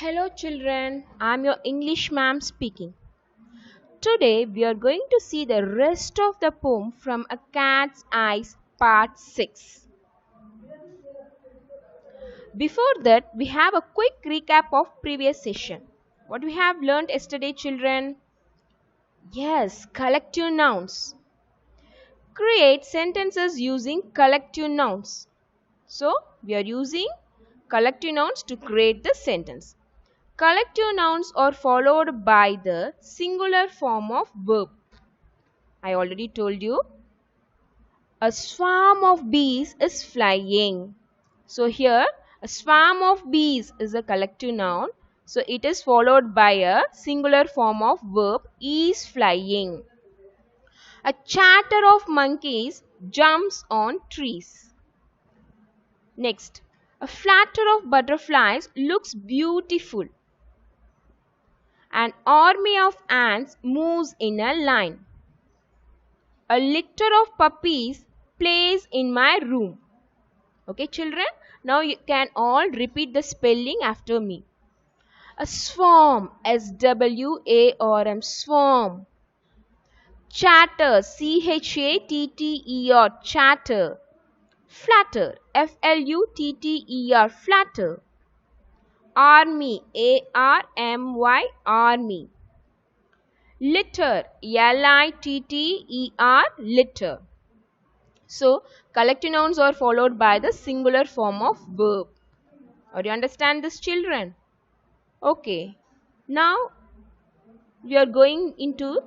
Hello children, I'm your English ma'am speaking. Today we are going to see the rest of the poem from A Cat's Eyes part 6. Before that, we have a quick recap of previous session. What we have learned yesterday children? Yes, collective nouns. Create sentences using collective nouns. So, we are using collective nouns to create the sentence. Collective nouns are followed by the singular form of verb. I already told you. A swarm of bees is flying. So here a swarm of bees is a collective noun. So it is followed by a singular form of verb is flying. A chatter of monkeys jumps on trees. Next, a flutter of butterflies looks beautiful. An army of ants moves in a line. A litter of puppies plays in my room. Okay, children? Now you can all repeat the spelling after me. A swarm, S-W-A-R-M, swarm. Chatter, C-H-A-T-T-E-R, chatter. Flutter, F-L-U-T-T-E-R, flutter. Army, A-R-M-Y, army. Litter, L-I-T-T-E-R, litter. So, collective nouns are followed by the singular form of verb. Or you understand this children? Okay. Now, we are going into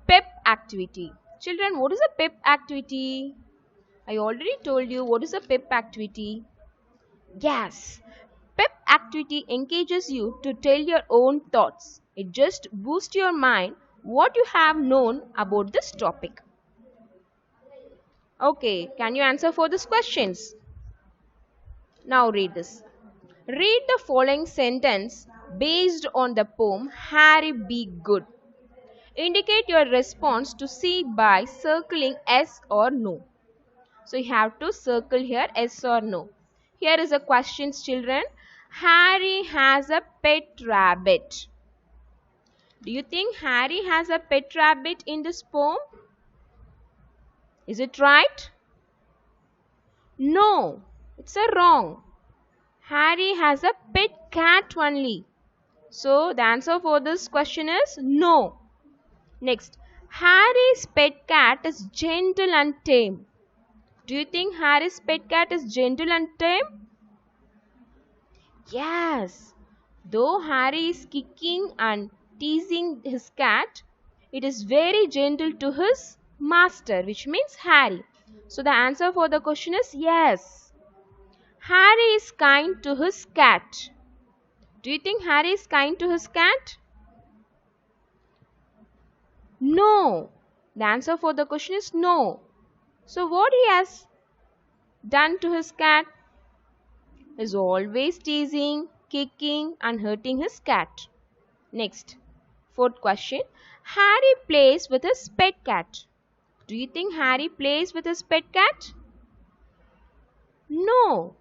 PEP activity. Children, what is a PEP activity? I already told you what is a PEP activity. Yes. PEP activity engages you to tell your own thoughts. It just boosts your mind what you have known about this topic. Okay, can you answer for these questions? Now read this. Read the following sentence based on the poem Harry Be Good. Indicate your response to C by circling yes or no. So you have to circle here yes or no. Here is a question, children. Harry has a pet rabbit. Do you think Harry has a pet rabbit in this poem? Is it right? No, it's a wrong. Harry has a pet cat only. So the answer for this question is no. Next, Harry's pet cat is gentle and tame. Do you think Harry's pet cat is gentle and tame? Yes. Though Harry is kicking and teasing his cat, it is very gentle to his master, which means Harry. So the answer for the question is yes. Harry is kind to his cat. Do you think Harry is kind to his cat? No. The answer for the question is no. So what he has done to his cat is always teasing, kicking and hurting his cat. Next, fourth question. Harry plays with his pet cat. Do you think Harry plays with his pet cat? No.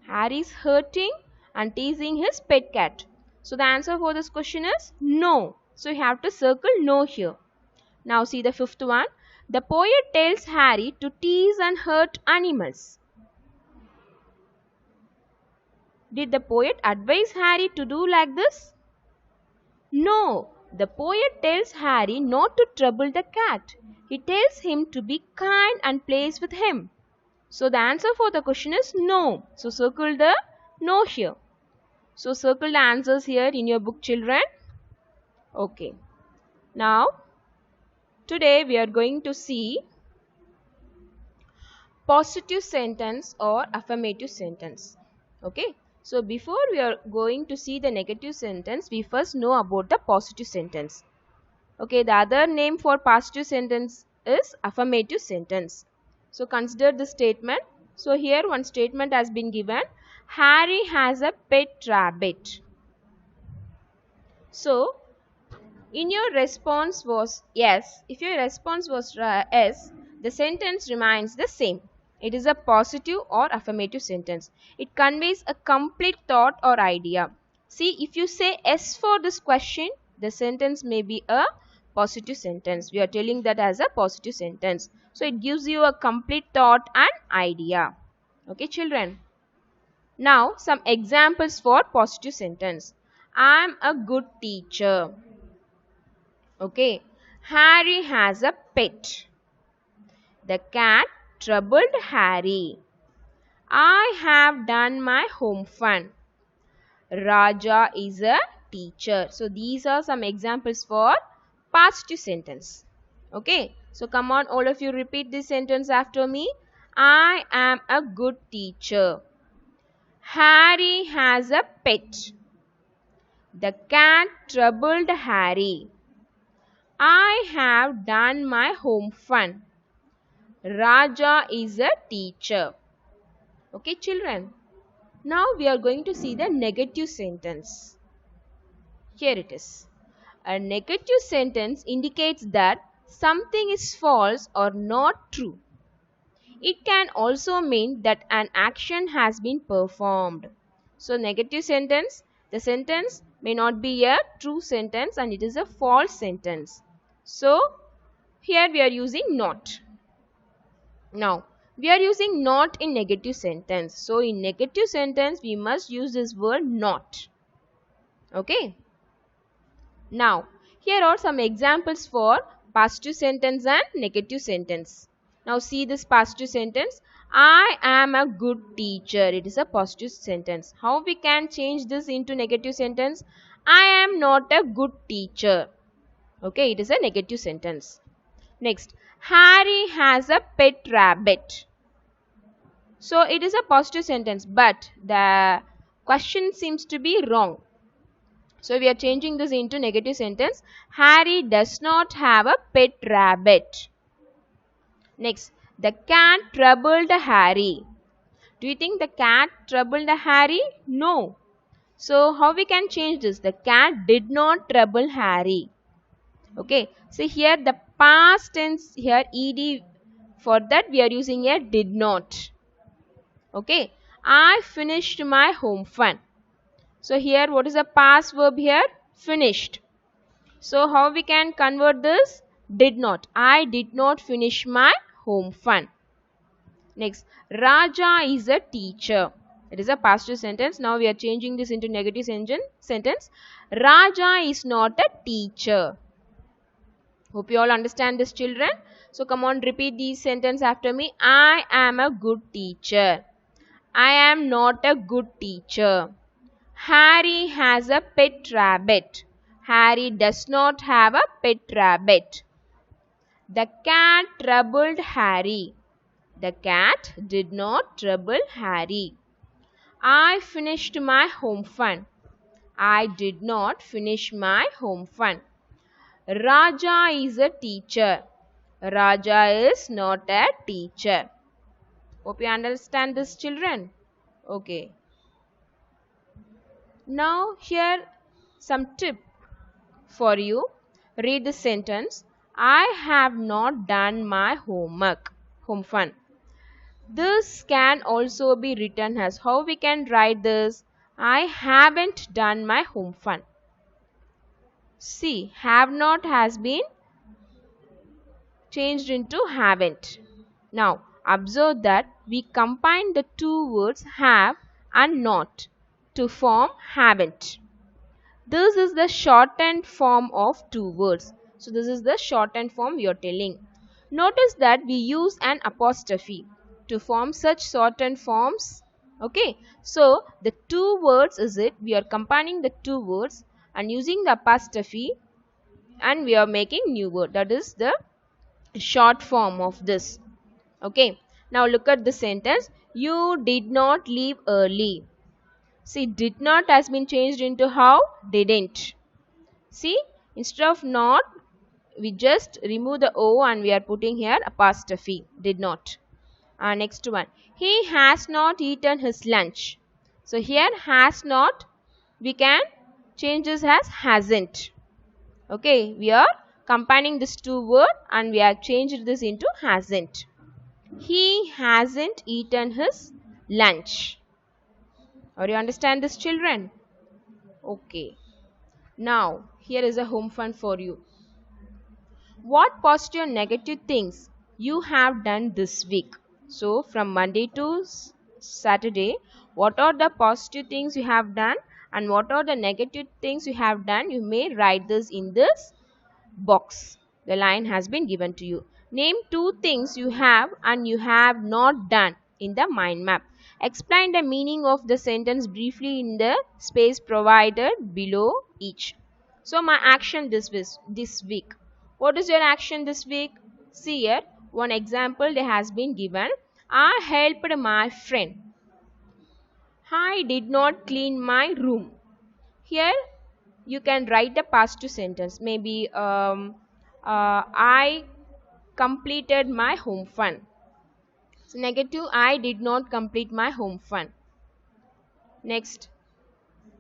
Harry is hurting and teasing his pet cat. So the answer for this question is no. So you have to circle no here. Now see the fifth one. The poet tells Harry to tease and hurt animals. Did the poet advise Harry to do like this? No. The poet tells Harry not to trouble the cat. He tells him to be kind and plays with him. So the answer for the question is no. So circle the no here. So circle the answers here in your book, children. Okay. Now, today we are going to see positive sentence or affirmative sentence. Okay. So before we are going to see the negative sentence, we first know about the positive sentence. Okay. The other name for positive sentence is affirmative sentence. So consider this statement. So here one statement has been given. Harry has a pet rabbit. So in your response was yes. If your response was yes, the sentence remains the same. It is a positive or affirmative sentence. It conveys a complete thought or idea. See, if you say yes for this question, the sentence may be a positive sentence. We are telling that as a positive sentence. So it gives you a complete thought and idea. Okay, children. Now some examples for positive sentence. I am a good teacher. Okay. Harry has a pet. The cat troubled Harry. I have done my home fun. Raja is a teacher. So these are some examples for positive sentence. Okay. So come on, all of you, repeat this sentence after me. I am a good teacher. Harry has a pet. The cat troubled Harry. I have done my home fun. Raja is a teacher. Okay, children. Now we are going to see the negative sentence. Here it is. A negative sentence indicates that something is false or not true. It can also mean that an action has been performed. So negative sentence, the sentence may not be a true sentence and it is a false sentence. So here we are using not. Now we are using not in negative sentence. So in negative sentence we must use this word not. Okay. Now here are some examples for positive sentence and negative sentence. Now see this positive sentence. I am a good teacher. It is a positive sentence. How we can change this into negative sentence? I am not a good teacher. Okay, it is a negative sentence. Next, Harry has a pet rabbit. So it is a positive sentence, but the question seems to be wrong. So we are changing this into negative sentence. Harry does not have a pet rabbit. Next, the cat troubled Harry. Do you think the cat troubled Harry? No. So how we can change this? The cat did not trouble Harry. Okay. So here the past tense, here ed, for that we are using a did not. Okay. I finished my home fun. So here what is the past verb here? Finished. So how we can convert this? Did not. I did not finish my home fun. Next, Raja is a teacher. It is a past sentence. Now we are changing this into negative sentence. Raja is not a teacher. Hope you all understand this, children. So come on, repeat these sentences after me. I am a good teacher. I am not a good teacher. Harry has a pet rabbit. Harry does not have a pet rabbit. The cat troubled Harry. The cat did not trouble Harry. I finished my home fun. I did not finish my home fun. Raja is a teacher. Raja is not a teacher. Hope you understand this, children. Okay. Now here some tip for you. Read the sentence. I have not done my homework. Home fun. This can also be written as, how we can write this? I haven't done my home fun. See, have not has been changed into haven't. Now, observe that we combine the two words have and not to form haven't. This is the shortened form of two words. So, this is the shortened form we are telling. Notice that we use an apostrophe to form such shortened forms. Okay. So, the two words is it. We are combining the two words and using the apostrophe and we are making new word. That is the short form of this. Okay. Now, look at the sentence. You did not leave early. See, did not has been changed into how? Didn't. See, instead of not, we just remove the O and we are putting here apostrophe. Did not. Next one. He has not eaten his lunch. So, here has not, we can change this as hasn't. Okay, we are combining these two words and we have changed this into hasn't. He hasn't eaten his lunch. Or you understand this, children? Okay. Now, here is a home fun for you. What positive and negative things you have done this week? So, from Monday to Saturday, what are the positive things you have done and what are the negative things you have done? You may write this in this box. The line has been given to you. Name two things you have and you have not done in the mind map. Explain the meaning of the sentence briefly in the space provided below each. So my action this week. What is your action this week? See here, one example that has been given. I helped my friend. I did not clean my room. Here you can write the past two sentence. Maybe I completed my home fun. So negative, I did not complete my home fun. Next,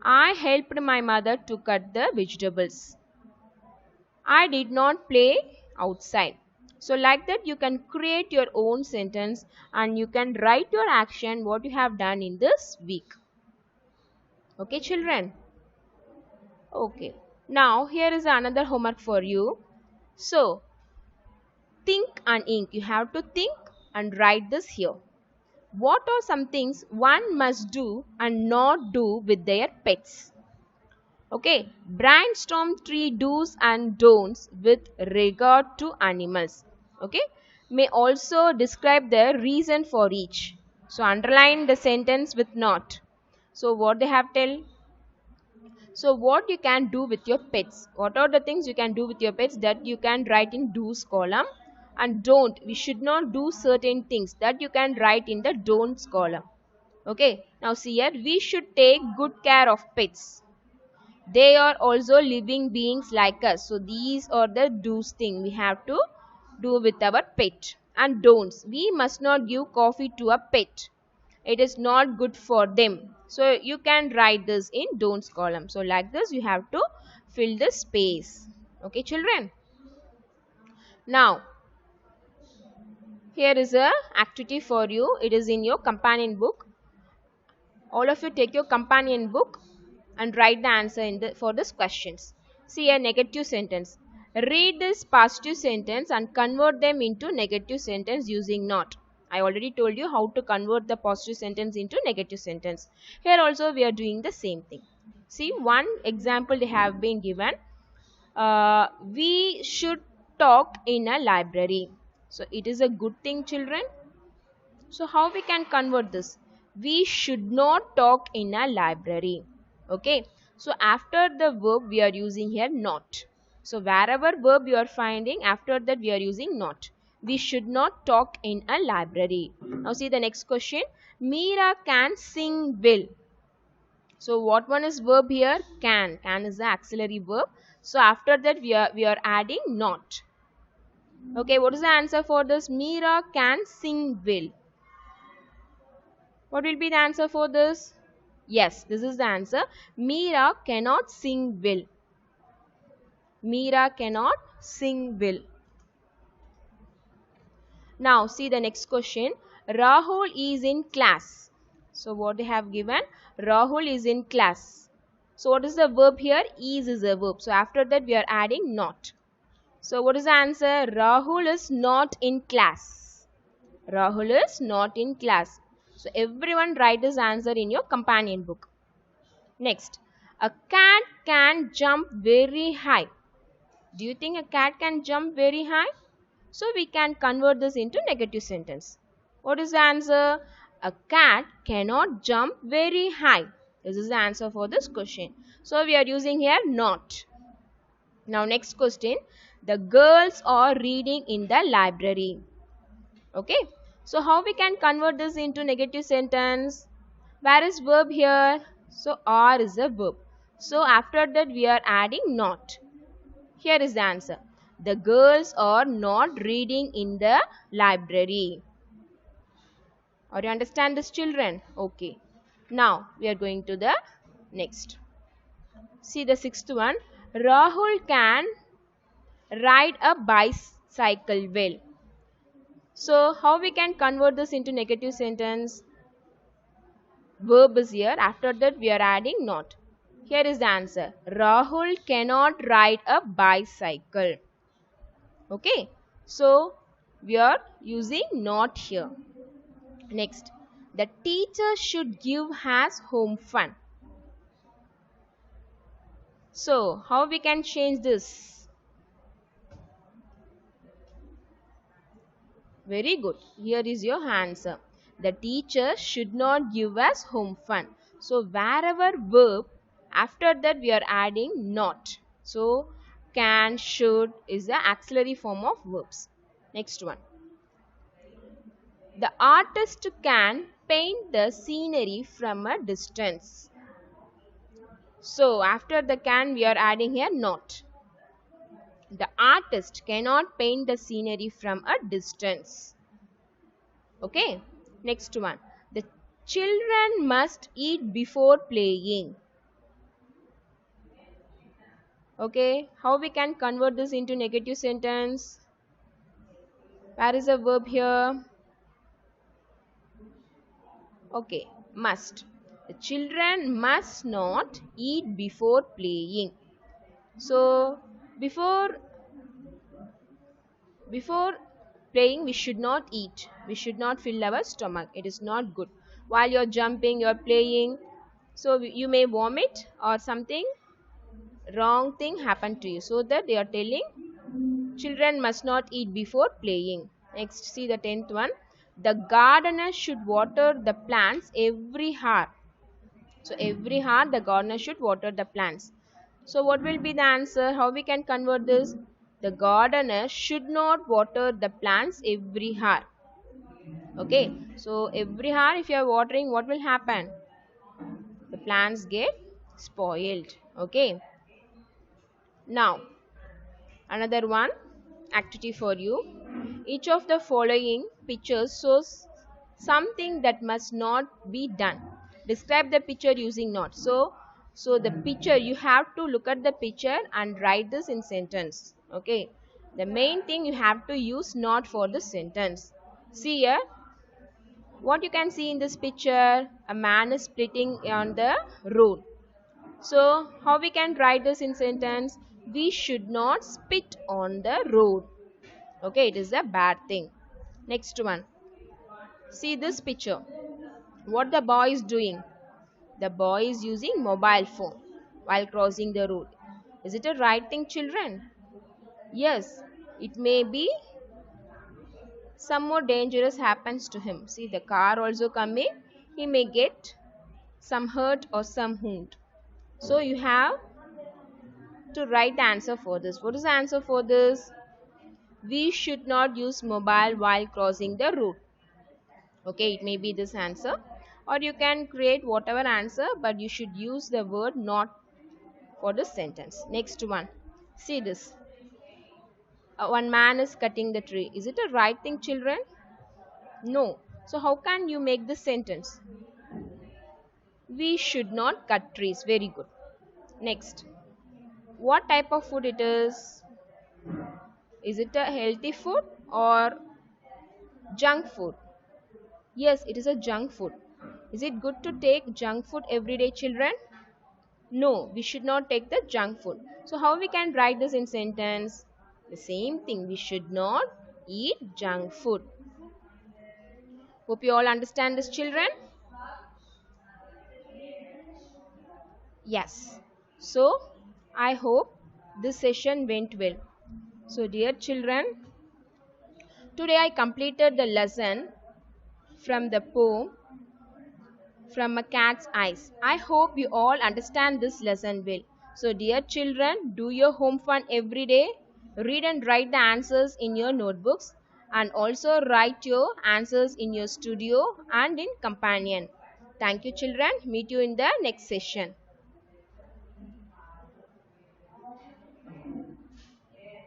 I helped my mother to cut the vegetables. I did not play outside. So like that you can create your own sentence and you can write your action what you have done in this week. Okay children? Okay. Now here is another homework for you. So think and ink. You have to think and write this here. What are some things one must do and not do with their pets? Okay, brainstorm 3 do's and don'ts with regard to animals. Okay, may also describe the reason for each. So underline the sentence with not. So what they have tell? So what you can do with your pets? What are the things you can do with your pets that you can write in do's column? And don't, we should not do certain things that you can write in the don'ts column. Okay, now see here, we should take good care of pets. They are also living beings like us. So these are the do's thing we have to do with our pet. And don'ts, we must not give coffee to a pet. It is not good for them. So you can write this in don'ts column. So like this you have to fill the space. Okay children. Now here is a activity for you. It is in your companion book. All of you take your companion book and write the answer for these questions. See a negative sentence. Read this positive sentence and convert them into negative sentence using not. I already told you how to convert the positive sentence into negative sentence. Here also we are doing the same thing. See one example they have been given. We should talk in a library. So it is a good thing children. So how we can convert this? We should not talk in a library. Okay. So after the verb we are using here not. So wherever verb you are finding, after that we are using not. We should not talk in a library. Now see the next question. Meera can sing well. So what one is verb here? Can. Can is the auxiliary verb. So after that we are adding not. Okay, what is the answer for this? Meera can sing well. What will be the answer for this? Yes, this is the answer. Meera cannot sing well. Meera cannot sing well. Now see the next question. Rahul is in class. So what they have given? Rahul is in class. So what is the verb here? Is a verb. So after that we are adding not. So what is the answer? Rahul is not in class. Rahul is not in class. So everyone write this answer in your companion book. Next, a cat can jump very high. Do you think a cat can jump very high? So we can convert this into negative sentence. What is the answer? A cat cannot jump very high. This is the answer for this question. So we are using here not. Now next question. The girls are reading in the library. Okay. So how we can convert this into negative sentence? Where is verb here? So are is a verb. So after that we are adding not. Here is the answer. The girls are not reading in the library. Or you understand this children? Okay. Now we are going to the next. See the sixth one. Rahul can ride a bicycle well. So how we can convert this into negative sentence? Verb is here. After that we are adding not. Here is the answer. Rahul cannot ride a bicycle. Okay. So we are using not here. Next. The teacher should give has home fun. So how we can change this? Very good. Here is your answer. The teacher should not give us home fun. So wherever verb, after that we are adding not. So can, should is the auxiliary form of verbs. Next one. The artist can paint the scenery from a distance. So after the can we are adding here not. The artist cannot paint the scenery from a distance. Okay. Next one. The children must eat before playing. Okay. How we can convert this into negative sentence? Where is the verb here? Okay. Must. The children must not eat before playing. So before playing we should not eat. We should not fill our stomach. It is not good. While you're jumping, you're playing, so you may vomit or something wrong thing happen to you. So that they are telling children must not eat before playing. Next, see the 10th one. The gardener should water the plants every hour. So every hour the gardener should water the plants. So what will be the answer? How we can convert this? The gardener should not water the plants every hour. Okay, so every hour if you are watering, what will happen? The plants get spoiled. Okay. Now, another one activity for you. Each of the following pictures shows something that must not be done. Describe the picture using not. So the picture, you have to look at the picture and write this in sentence. Okay. The main thing, you have to use not for the sentence. See here. What you can see in this picture? A man is splitting on the road. So how we can write this in sentence? We should not spit on the road. Okay, it is a bad thing. Next one. See this picture. What the boy is doing? The boy is using mobile phone while crossing the road. Is it a right thing, children? Yes, it may be some more dangerous happens to him. See the car also coming. He may get some hurt or some wound. So you have to write the answer for this. What is the answer for this? We should not use mobile while crossing the road. Okay, it may be this answer. Or you can create whatever answer, but you should use the word not for the sentence. Next one. See this. One man is cutting the tree. Is it a right thing, children? No. So how can you make this sentence? We should not cut trees. Very good. Next. What type of food it is? Is it a healthy food or junk food? Yes, it is a junk food. Is it good to take junk food every day, children? No, we should not take the junk food. So how we can write this in sentence? The same thing, we should not eat junk food. Hope you all understand this, children. Yes. So I hope this session went well. So dear children, today I completed the lesson from the poem From a Cat's Eyes. I hope you all understand this lesson well. So dear children, do your home fun every day. Read and write the answers in your notebooks, and also write your answers in your studio and in companion. Thank you children. Meet you in the next session.